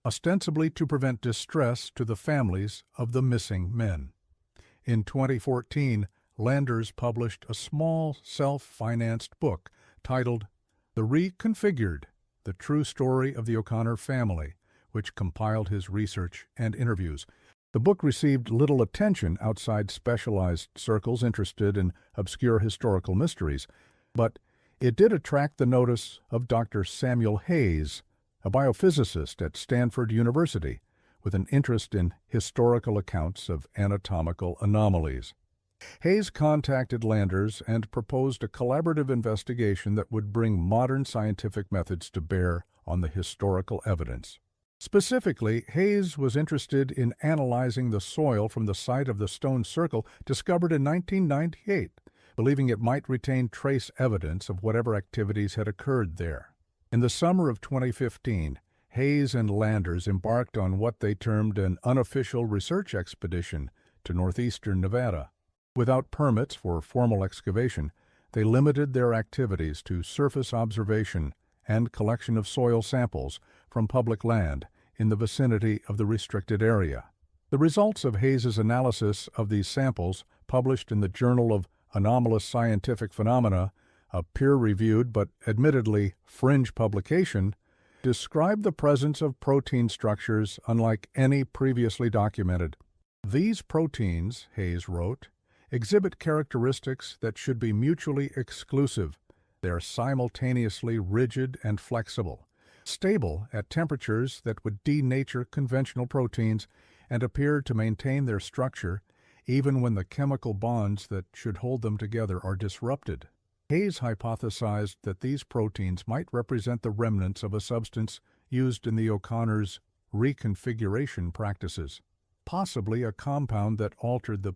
S1: ostensibly to prevent distress to the families of the missing men. In 2014, Landers published a small, self-financed book titled The Reconfigured, The True Story of the O'Connor Family, which compiled his research and interviews. The book received little attention outside specialized circles interested in obscure historical mysteries, but it did attract the notice of Dr. Samuel Hayes, a biophysicist at Stanford University, with an interest in historical accounts of anatomical anomalies. Hayes contacted Landers and proposed a collaborative investigation that would bring modern scientific methods to bear on the historical evidence. Specifically, Hayes was interested in analyzing the soil from the site of the stone circle discovered in 1998, believing it might retain trace evidence of whatever activities had occurred there. In the summer of 2015, Hayes and Landers embarked on what they termed an unofficial research expedition to northeastern Nevada. Without permits for formal excavation, they limited their activities to surface observation and collection of soil samples from public land in the vicinity of the restricted area. The results of Hayes's analysis of these samples, published in the Journal of Anomalous Scientific Phenomena, a peer-reviewed but admittedly fringe publication, describe the presence of protein structures unlike any previously documented. These proteins, Hayes wrote, exhibit characteristics that should be mutually exclusive. They are simultaneously rigid and flexible, stable at temperatures that would denature conventional proteins, and appear to maintain their structure even when the chemical bonds that should hold them together are disrupted. Hayes hypothesized that these proteins might represent the remnants of a substance used in the O'Connor's reconfiguration practices, possibly a compound that altered the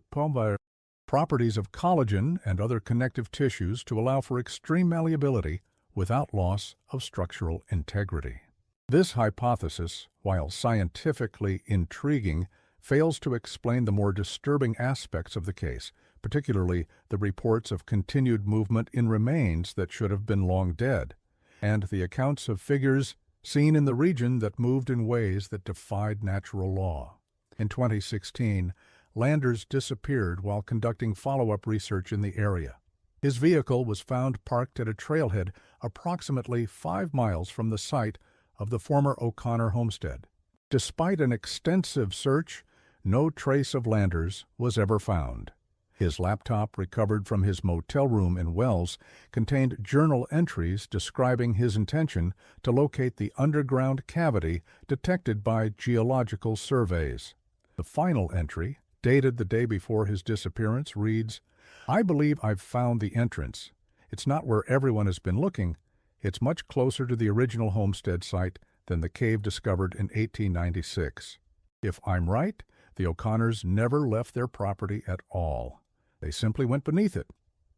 S1: properties of collagen and other connective tissues to allow for extreme malleability without loss of structural integrity. This hypothesis, while scientifically intriguing, fails to explain the more disturbing aspects of the case, particularly the reports of continued movement in remains that should have been long dead, and the accounts of figures seen in the region that moved in ways that defied natural law. In 2016, Landers disappeared while conducting follow-up research in the area. His vehicle was found parked at a trailhead approximately 5 miles from the site of the former O'Connor homestead. Despite an extensive search, no trace of Landers was ever found. His laptop, recovered from his motel room in Wells, contained journal entries describing his intention to locate the underground cavity detected by geological surveys. The final entry, dated the day before his disappearance, reads, "I believe I've found the entrance. It's not where everyone has been looking. It's much closer to the original homestead site than the cave discovered in 1896. If I'm right, the O'Connors never left their property at all. They simply went beneath it.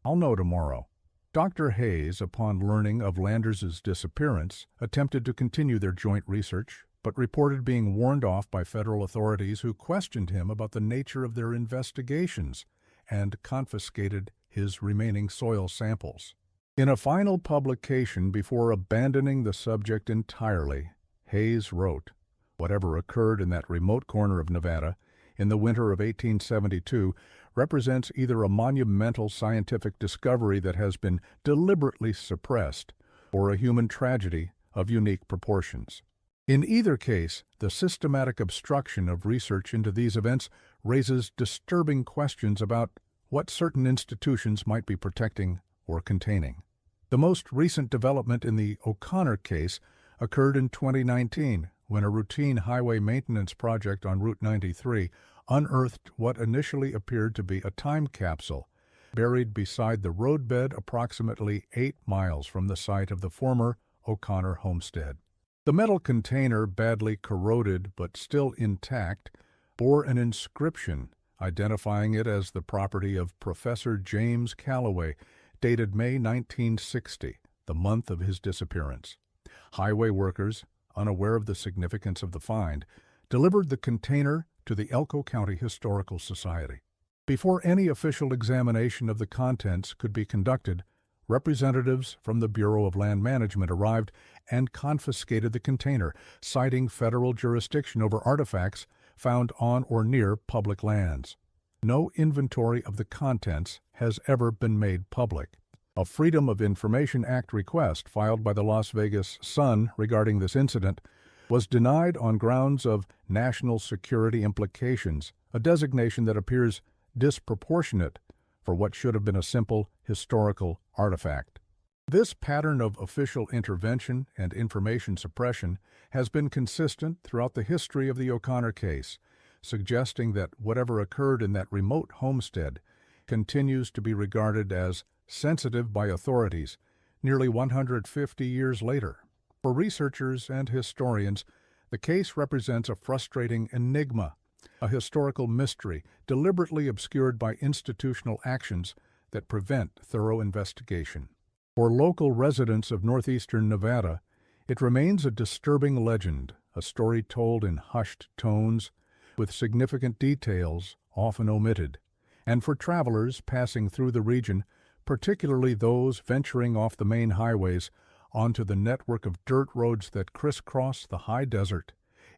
S1: I'll know tomorrow." Dr. Hayes, upon learning of Landers's disappearance, attempted to continue their joint research, but reported being warned off by federal authorities who questioned him about the nature of their investigations and confiscated his remaining soil samples. In a final publication before abandoning the subject entirely, Hayes wrote, "Whatever occurred in that remote corner of Nevada in the winter of 1872 represents either a monumental scientific discovery that has been deliberately suppressed or a human tragedy of unique proportions. In either case, the systematic obstruction of research into these events raises disturbing questions about what certain institutions might be protecting or containing." The most recent development in the O'Connor case occurred in 2019, when a routine highway maintenance project on Route 93 unearthed what initially appeared to be a time capsule buried beside the roadbed approximately 8 miles from the site of the former O'Connor homestead. The metal container, badly corroded but still intact, bore an inscription identifying it as the property of Professor James Calloway, dated May 1960, the month of his disappearance. Highway workers, unaware of the significance of the find, delivered the container to the Elko County Historical Society. Before any official examination of the contents could be conducted, representatives from the Bureau of Land Management arrived and confiscated the container, citing federal jurisdiction over artifacts found on or near public lands. No inventory of the contents has ever been made public. A Freedom of Information Act request filed by the Las Vegas Sun regarding this incident was denied on grounds of national security implications, a designation that appears disproportionate for what should have been a simple historical artifact. This pattern of official intervention and information suppression has been consistent throughout the history of the O'Connor case, suggesting that whatever occurred in that remote homestead continues to be regarded as sensitive by authorities nearly 150 years later. For researchers and historians, the case represents a frustrating enigma, a historical mystery deliberately obscured by institutional actions that prevent thorough investigation. For local residents of northeastern Nevada, it remains a disturbing legend, a story told in hushed tones, with significant details often omitted. And for travelers passing through the region, particularly those venturing off the main highways onto the network of dirt roads that crisscross the high desert,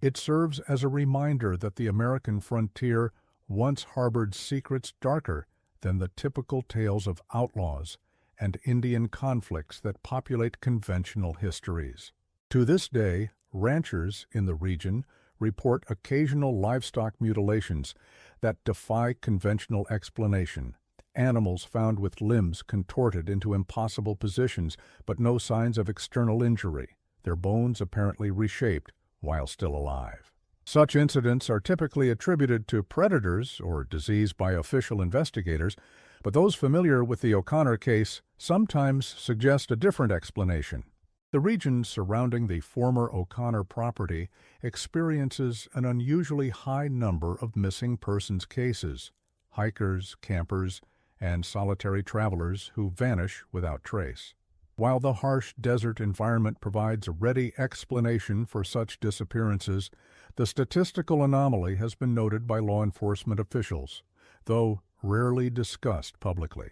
S1: It serves as a reminder that the American frontier once harbored secrets darker than the typical tales of outlaws and Indian conflicts that populate conventional histories. To this day, ranchers in the region report occasional livestock mutilations that defy conventional explanation. Animals found with limbs contorted into impossible positions, but no signs of external injury, their bones apparently reshaped while still alive. Such incidents are typically attributed to predators or disease by official investigators, but those familiar with the O'Connor case sometimes suggest a different explanation. The region surrounding the former O'Connor property experiences an unusually high number of missing persons cases, hikers, campers, and solitary travelers who vanish without trace. While the harsh desert environment provides a ready explanation for such disappearances, the statistical anomaly has been noted by law enforcement officials, though rarely discussed publicly.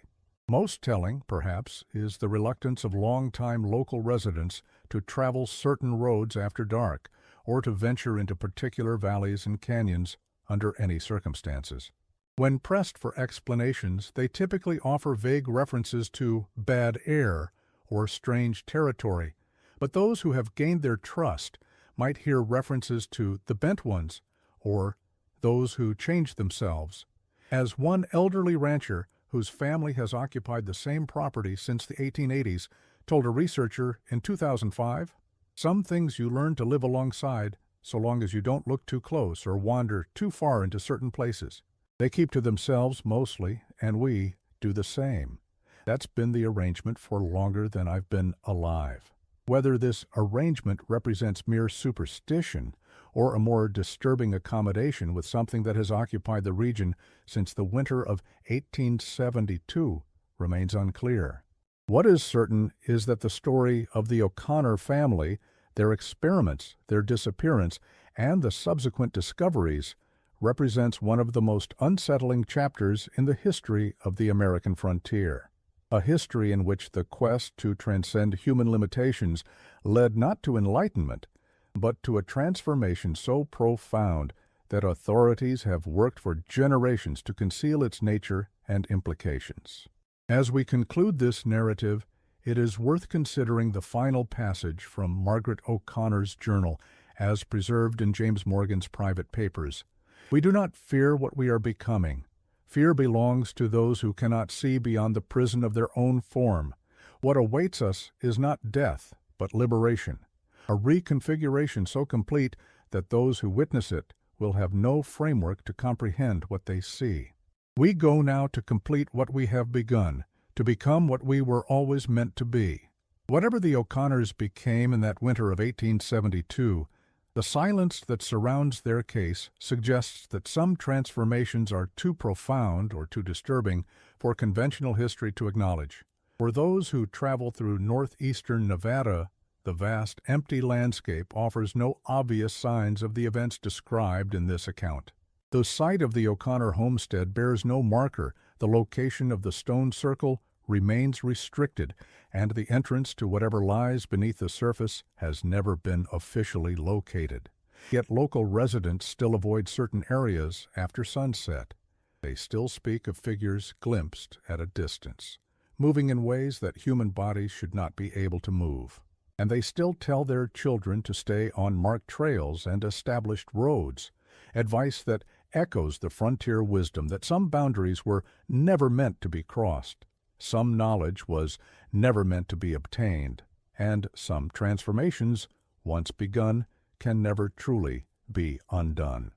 S1: Most telling, perhaps, is the reluctance of longtime local residents to travel certain roads after dark or to venture into particular valleys and canyons under any circumstances. When pressed for explanations, they typically offer vague references to bad air or strange territory, but those who have gained their trust might hear references to the bent ones or those who changed themselves. As one elderly rancher whose family has occupied the same property since the 1880s told a researcher in 2005, "Some things you learn to live alongside so long as you don't look too close or wander too far into certain places. They keep to themselves mostly, and we do the same. That's been the arrangement for longer than I've been alive." Whether this arrangement represents mere superstition or a more disturbing accommodation with something that has occupied the region since the winter of 1872 remains unclear. What is certain is that the story of the O'Connor family, their experiments, their disappearance, and the subsequent discoveries represents one of the most unsettling chapters in the history of the American frontier. A history in which the quest to transcend human limitations led not to enlightenment, but to a transformation so profound that authorities have worked for generations to conceal its nature and implications. As we conclude this narrative, it is worth considering the final passage from Margaret O'Connor's journal as preserved in James Morgan's private papers. "We do not fear what we are becoming. Fear belongs to those who cannot see beyond the prison of their own form. What awaits us is not death, but liberation, a reconfiguration so complete that those who witness it will have no framework to comprehend what they see. We go now to complete what we have begun, to become what we were always meant to be." Whatever the O'Connors became in that winter of 1872, the silence that surrounds their case suggests that some transformations are too profound or too disturbing for conventional history to acknowledge. For those who travel through northeastern Nevada, the vast, empty landscape offers no obvious signs of the events described in this account. The site of the O'Connor homestead bears no marker, the location of the stone circle remains restricted, and the entrance to whatever lies beneath the surface has never been officially located. Yet local residents still avoid certain areas after sunset. They still speak of figures glimpsed at a distance, moving in ways that human bodies should not be able to move. And they still tell their children to stay on marked trails and established roads, advice that echoes the frontier wisdom that some boundaries were never meant to be crossed. Some knowledge was never meant to be obtained, and some transformations, once begun, can never truly be undone.